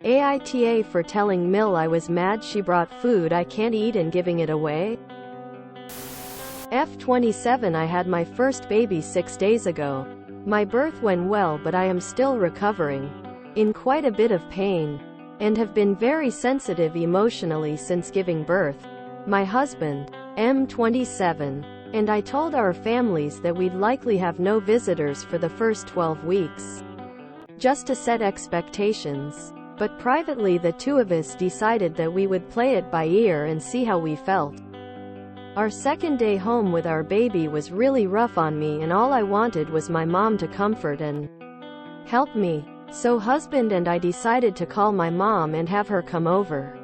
AITA for telling Mill I was mad she brought food I can't eat and giving it away. F27 I had my first baby 6 days ago. My birth went well, but I am still recovering. In quite a bit of pain. And have been very sensitive emotionally since giving birth. My husband, M27, and I told our families that we'd likely have no visitors for the first 12 weeks. Just to set expectations. But privately the two of us decided that we would play it by ear and see how we felt. Our second day home with our baby was really rough on me, and all I wanted was my mom to comfort and help me. So husband and I decided to call my mom and have her come over.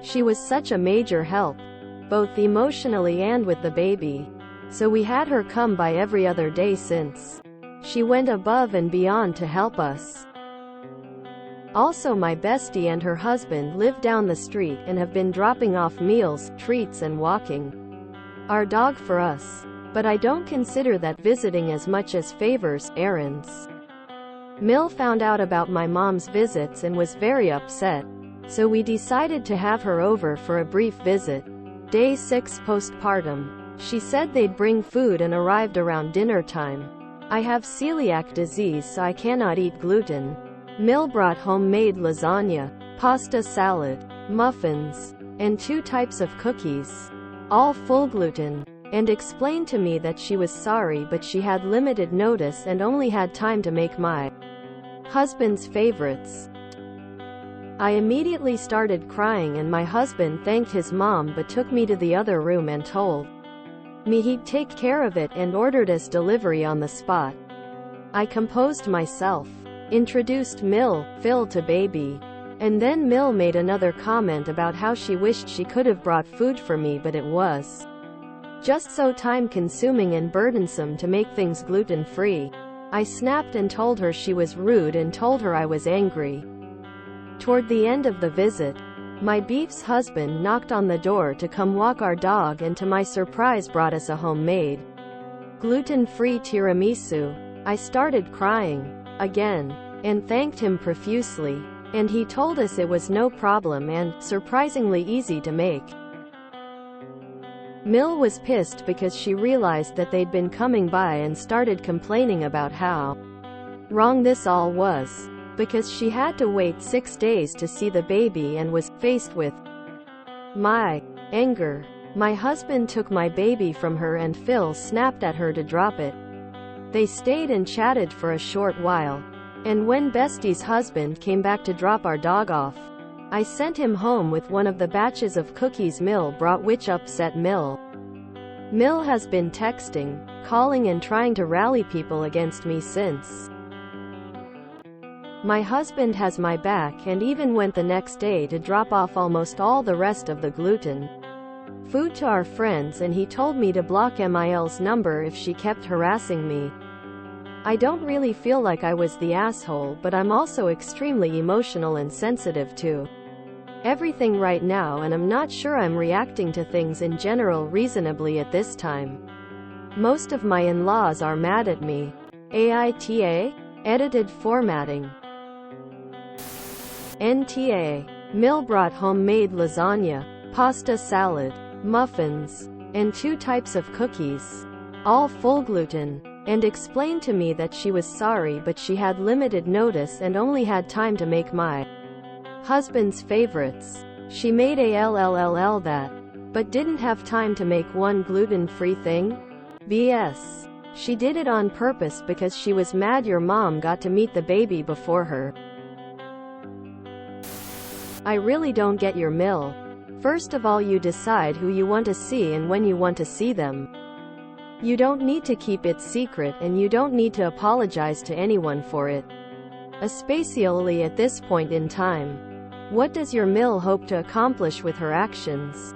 She was such a major help, both emotionally and with the baby. So we had her come by every other day since. She went above and beyond to help us. Also, my bestie and her husband live down the street and have been dropping off meals, treats and walking our dog for us. But I don't consider that visiting as much as favors, errands. Mill found out about my mom's visits and was very upset. So we decided to have her over for a brief visit. Day 6 postpartum. She said they'd bring food and arrived around dinner time. I have celiac disease, so I cannot eat gluten. Mill brought homemade lasagna, pasta salad, muffins, and 2 types of cookies, all full gluten, and explained to me that she was sorry but she had limited notice and only had time to make my husband's favorites. I immediately started crying, and my husband thanked his mom but took me to the other room and told me he'd take care of it and ordered us delivery on the spot. I composed myself, introduced Phil to baby, and then Mill made another comment about how she wished she could have brought food for me, but it was just so time-consuming and burdensome to make things gluten-free. I snapped and told her she was rude and told her I was angry. Toward the end of the visit, my beef's husband knocked on the door to come walk our dog, and to my surprise brought us a homemade gluten-free tiramisu. I started crying again, and thanked him profusely, and he told us it was no problem and surprisingly easy to make. Mill was pissed because she realized that they'd been coming by and started complaining about how wrong this all was, because she had to wait 6 days to see the baby and was faced with my anger. My husband took my baby from her and Phil snapped at her to drop it. They stayed and chatted for a short while, and when Bestie's husband came back to drop our dog off, I sent him home with one of the batches of cookies Mill brought, which upset Mill. Mill has been texting, calling and trying to rally people against me since. My husband has my back and even went the next day to drop off almost all the rest of the gluten food to our friends, and he told me to block Mil's number if she kept harassing me. I don't really feel like I was the asshole, but I'm also extremely emotional and sensitive to everything right now, and I'm not sure I'm reacting to things in general reasonably at this time. Most of my in-laws are mad at me. AITA? Edited formatting. NTA. Mill brought homemade lasagna, pasta salad, muffins, and 2 types of cookies, all full gluten, and explained to me that she was sorry but she had limited notice and only had time to make my husband's favorites. She made that, but didn't have time to make one gluten-free thing? BS. She did it on purpose because she was mad your mom got to meet the baby before her. I really don't get your Mill. First of all, you decide who you want to see and when you want to see them. You don't need to keep it secret, and you don't need to apologize to anyone for it, especially at this point in time. What does your Mill hope to accomplish with her actions?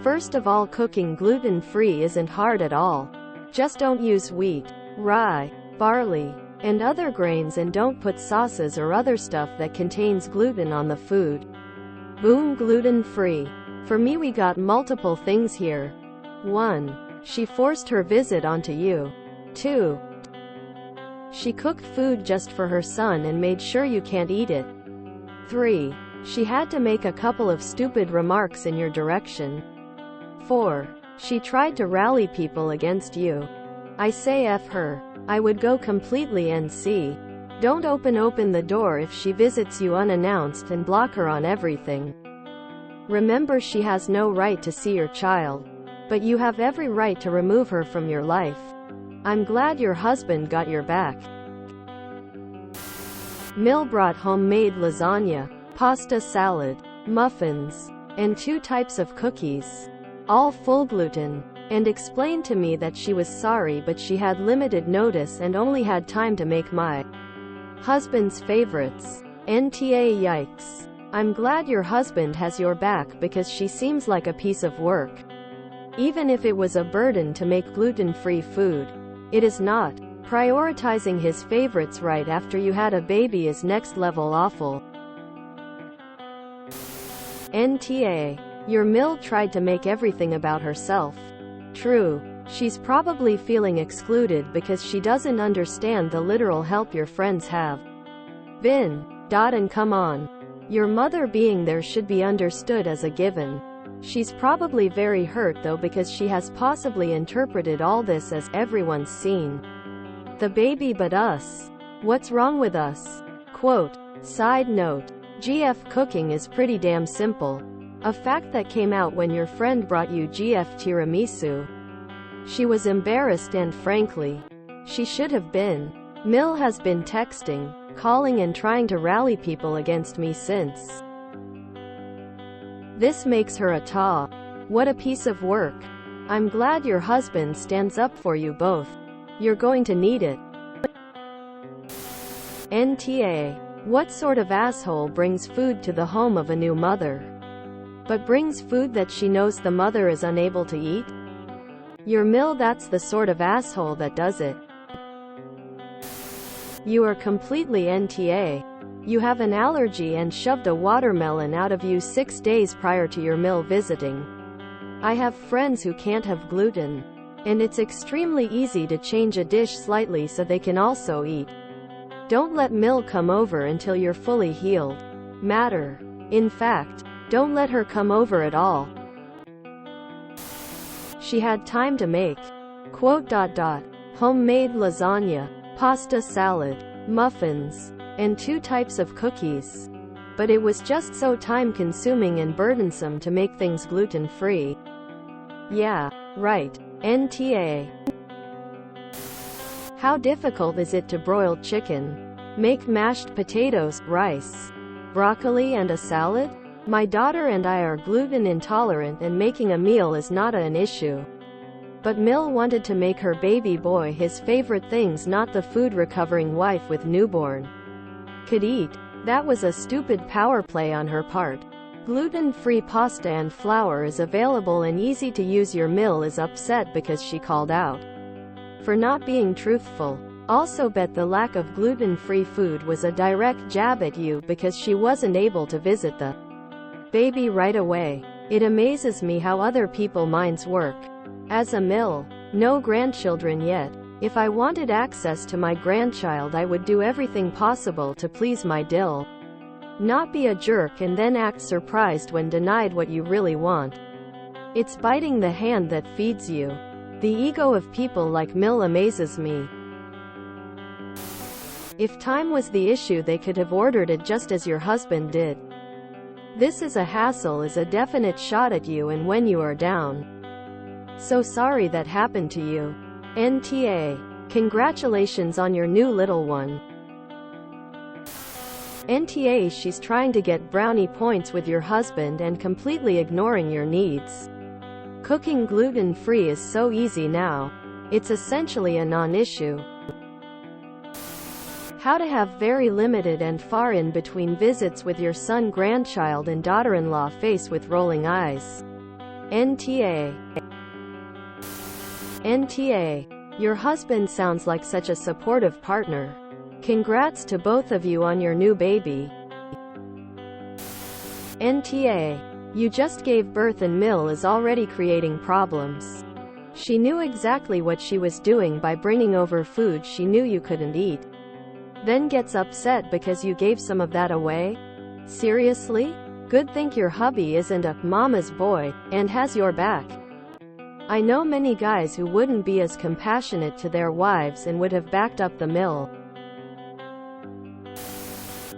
First of all, cooking gluten-free isn't hard at all. Just don't use wheat, rye, barley, and other grains, and don't put sauces or other stuff that contains gluten on the food. Boom, gluten-free. For me, we got multiple things here. 1. She forced her visit onto you. 2. She cooked food just for her son and made sure you can't eat it. 3. She had to make a couple of stupid remarks in your direction. 4. She tried to rally people against you. I say F her. I would go completely NC. Don't open the door if she visits you unannounced and block her on everything. Remember, she has no right to see your child. But you have every right to remove her from your life. I'm glad your husband got your back. Mill brought homemade lasagna, pasta salad, muffins, and 2 types of cookies, all full gluten, and explained to me that she was sorry but she had limited notice and only had time to make my husband's favorites. NTA yikes. I'm glad your husband has your back because she seems like a piece of work. Even if it was a burden to make gluten-free food, it is not. Prioritizing his favorites right after you had a baby is next level awful. NTA. Your Mill tried to make everything about herself. True. She's probably feeling excluded because she doesn't understand the literal help your friends have been. And come on. Your mother being there should be understood as a given. She's probably very hurt though because she has possibly interpreted all this as everyone's seen the baby but us. What's wrong with us? Quote. Side note. GF cooking is pretty damn simple. A fact that came out when your friend brought you GF tiramisu. She was embarrassed and frankly, she should have been. Mill has been texting, calling and trying to rally people against me since. This makes her a ta. What a piece of work. I'm glad your husband stands up for you both. You're going to need it. NTA. What sort of asshole brings food to the home of a new mother, but brings food that she knows the mother is unable to eat? Your Mill, that's the sort of asshole that does it. You are completely NTA. You have an allergy and shoved a watermelon out of you 6 days prior to your Mill visiting. I have friends who can't have gluten, and it's extremely easy to change a dish slightly so they can also eat. Don't let Mill come over until you're fully healed. In fact, don't let her come over at all. She had time to make, quote, homemade lasagna, pasta salad, muffins, and 2 types of cookies. But it was just so time-consuming and burdensome to make things gluten-free. Yeah, right. NTA. How difficult is it to broil chicken, make mashed potatoes, rice, broccoli and a salad? My daughter and I are gluten intolerant and making a meal is not an issue. But Mill wanted to make her baby boy his favorite things, not the food-recovering wife with newborn could eat. That was a stupid power play on her part. Gluten-free pasta and flour is available and easy to use. Your Mill is upset because she called out for not being truthful. Also bet the lack of gluten-free food was a direct jab at you because she wasn't able to visit the baby right away. It amazes me how other people's minds work. As a Mill, no grandchildren yet. If I wanted access to my grandchild, I would do everything possible to please my dill. Not be a jerk and then act surprised when denied what you really want. It's biting the hand that feeds you. The ego of people like Mill amazes me. If time was the issue, they could have ordered it just as your husband did. This is a hassle, is a definite shot at you and when you are down. So sorry that happened to you. NTA. Congratulations on your new little one. NTA. She's trying to get brownie points with your husband and completely ignoring your needs. Cooking gluten-free is so easy now. It's essentially a non-issue. How to have very limited and far in between visits with your son, grandchild and daughter-in-law. Face with rolling eyes. NTA. NTA. Your husband sounds like such a supportive partner. Congrats to both of you on your new baby. NTA. You just gave birth and Mill is already creating problems. She knew exactly what she was doing by bringing over food she knew you couldn't eat. Then gets upset because you gave some of that away? Seriously? Good think your hubby isn't a mama's boy and has your back. I know many guys who wouldn't be as compassionate to their wives and would have backed up the mill.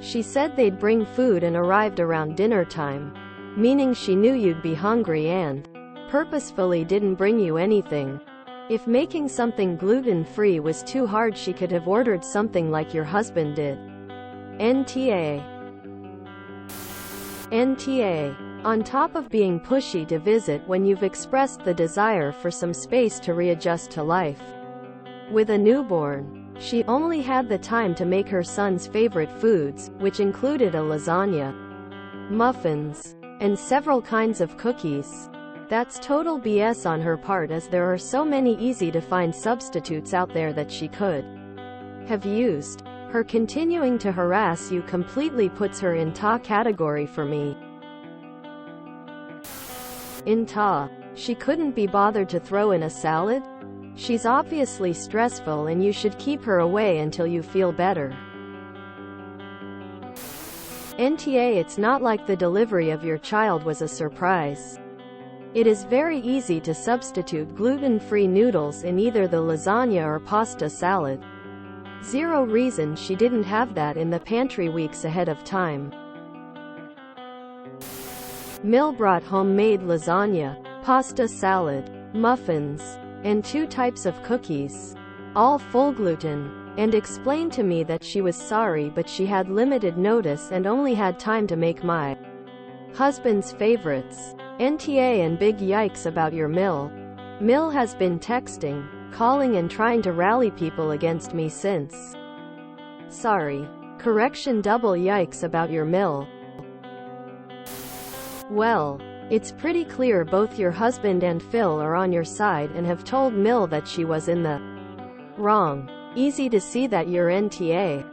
She said they'd bring food and arrived around dinner time, meaning she knew you'd be hungry and purposefully didn't bring you anything. If making something gluten-free was too hard, she could have ordered something like your husband did. NTA. NTA. On top of being pushy to visit when you've expressed the desire for some space to readjust to life. With a newborn, she only had the time to make her son's favorite foods, which included a lasagna, muffins, and several kinds of cookies. That's total BS on her part, as there are so many easy-to-find substitutes out there that she could have used. Her continuing to harass you completely puts her in ta category for me. In ta. She couldn't be bothered to throw in a salad? She's obviously stressful and you should keep her away until you feel better. NTA. It's not like the delivery of your child was a surprise. It is very easy to substitute gluten-free noodles in either the lasagna or pasta salad. Zero reason she didn't have that in the pantry weeks ahead of time. Mill brought homemade lasagna, pasta salad, muffins, and 2 types of cookies, all full gluten, and explained to me that she was sorry but she had limited notice and only had time to make my husband's favorites. NTA. And big yikes about your mill. Mill has been texting, calling and trying to rally people against me since. Sorry. Correction. Double yikes about your mill. Well, it's pretty clear both your husband and Phil are on your side and have told Mill that she was in the wrong. Easy to see that you're NTA.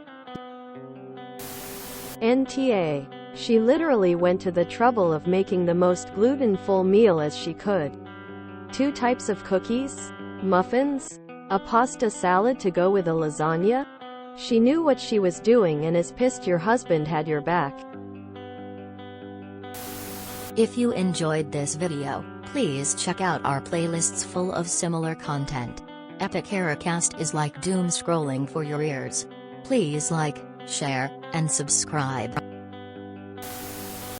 NTA. She literally went to the trouble of making the most gluten-full meal as she could. 2 types of cookies, muffins, a pasta salad to go with a lasagna. She knew what she was doing and is pissed your husband had your back. If you enjoyed this video, please check out our playlists full of similar content. AmITheAsshole is like doom scrolling for your ears. Please like, share, and subscribe.